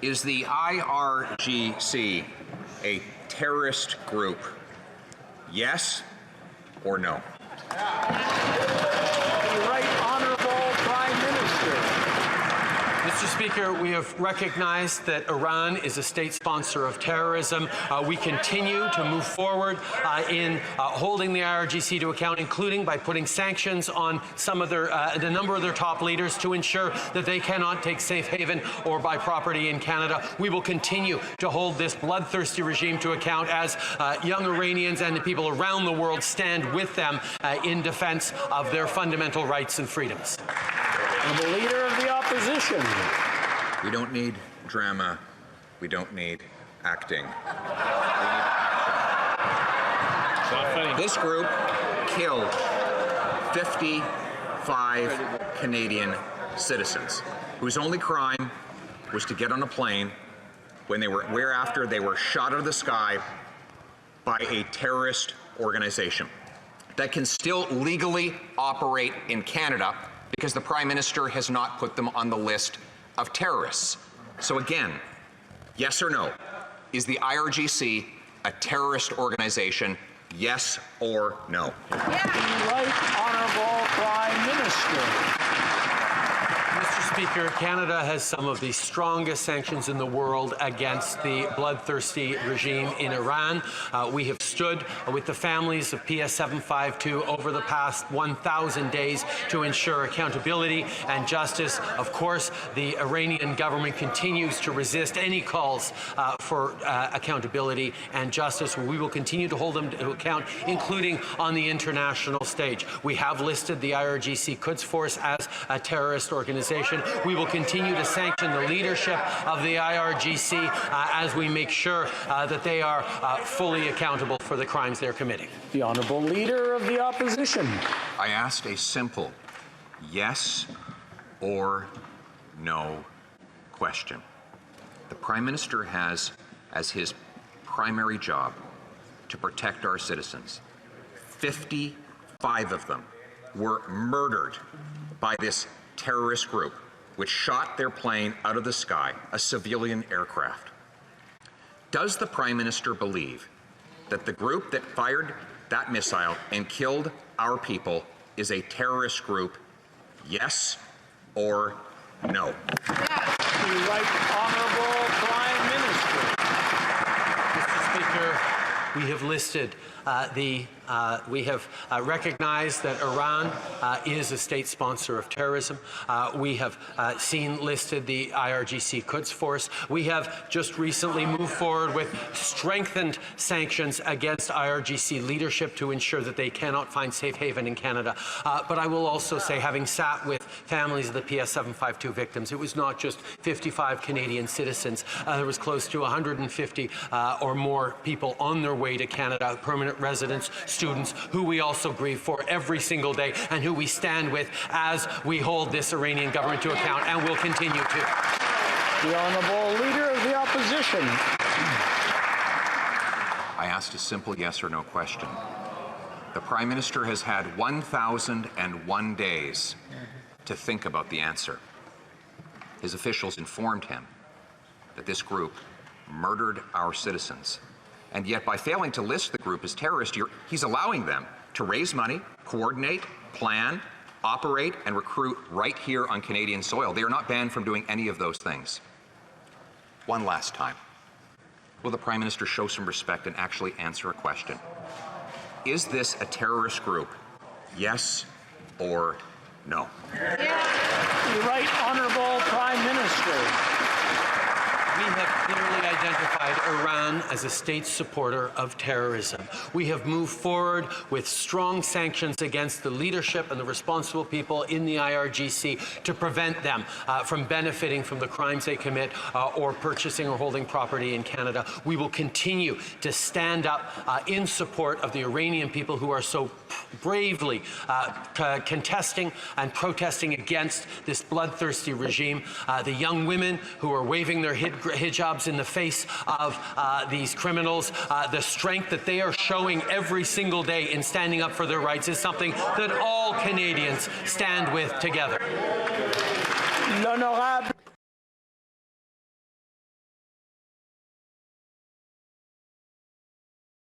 Is the IRGC a terrorist group? Yes or no? The Right Honourable Prime Minister. Mr. Speaker, we have recognized that Iran is a state sponsor of terrorism. We continue to move forward in holding the IRGC to account, including by putting sanctions on some of the number of their top leaders to ensure that they cannot take safe haven or buy property in Canada. We will continue to hold this bloodthirsty regime to account as young Iranians and the people around the world stand with them in defense of their fundamental rights and freedoms. And the Leader of the Opposition. We don't need drama. We don't need acting. We need action. This group killed 55 Canadian citizens whose only crime was to get on a plane whereafter they were shot out of the sky by a terrorist organization that can still legally operate in Canada because the Prime Minister has not put them on the list of terrorists. So again, yes or no? Is the IRGC a terrorist organization? Yes or no? Yeah. The Right Honourable Prime Minister. Mr. Speaker, Canada has some of the strongest sanctions in the world against the bloodthirsty regime in Iran. We have stood with the families of PS 752 over the past 1,000 days to ensure accountability and justice. Of course, the Iranian government continues to resist any calls for accountability and justice. We will continue to hold them to account, including on the international stage. We have listed the IRGC Quds Force as a terrorist organization. We will continue to sanction the leadership of the IRGC as we make sure that they are fully accountable for the crimes they're committing. The Honourable Leader of the Opposition. I asked a simple yes or no question. The Prime Minister has as his primary job to protect our citizens. 55 of them were murdered by this terrorist group, which shot their plane out of the sky, a civilian aircraft. Does the Prime Minister believe that the group that fired that missile and killed our people is a terrorist group? Yes or no? Yes. The Right Honourable Prime Minister. Mr. Speaker, we have listed we have recognized that Iran is a state sponsor of terrorism. We have seen listed the IRGC Quds Force. We have just recently moved forward with strengthened sanctions against IRGC leadership to ensure that they cannot find safe haven in Canada. But I will also say, having sat with families of the PS 752 victims, it was not just 55 Canadian citizens. There was close to 150 or more people on their way to Canada, permanent residents, students, who we also grieve for every single day and who we stand with as we hold this Iranian government to account, and will continue to. The Honourable Leader of the Opposition. I asked a simple yes or no question. The Prime Minister has had 1,001 days to think about the answer. His officials informed him that this group murdered our citizens. And yet, by failing to list the group as terrorist, he's allowing them to raise money, coordinate, plan, operate, and recruit right here on Canadian soil. They are not banned from doing any of those things. One last time. Will the Prime Minister show some respect and actually answer a question? Is this a terrorist group? Yes or no? The Right Honourable Prime Minister. We have clearly identified Iran as a state supporter of terrorism. We have moved forward with strong sanctions against the leadership and the responsible people in the IRGC to prevent them from benefiting from the crimes they commit or purchasing or holding property in Canada. We will continue to stand up in support of the Iranian people who are so bravely contesting and protesting against this bloodthirsty regime. The young women who are waving their hijabs in the face of these criminals, the strength that they are showing every single day in standing up for their rights is something that all Canadians stand with together. L'Honorable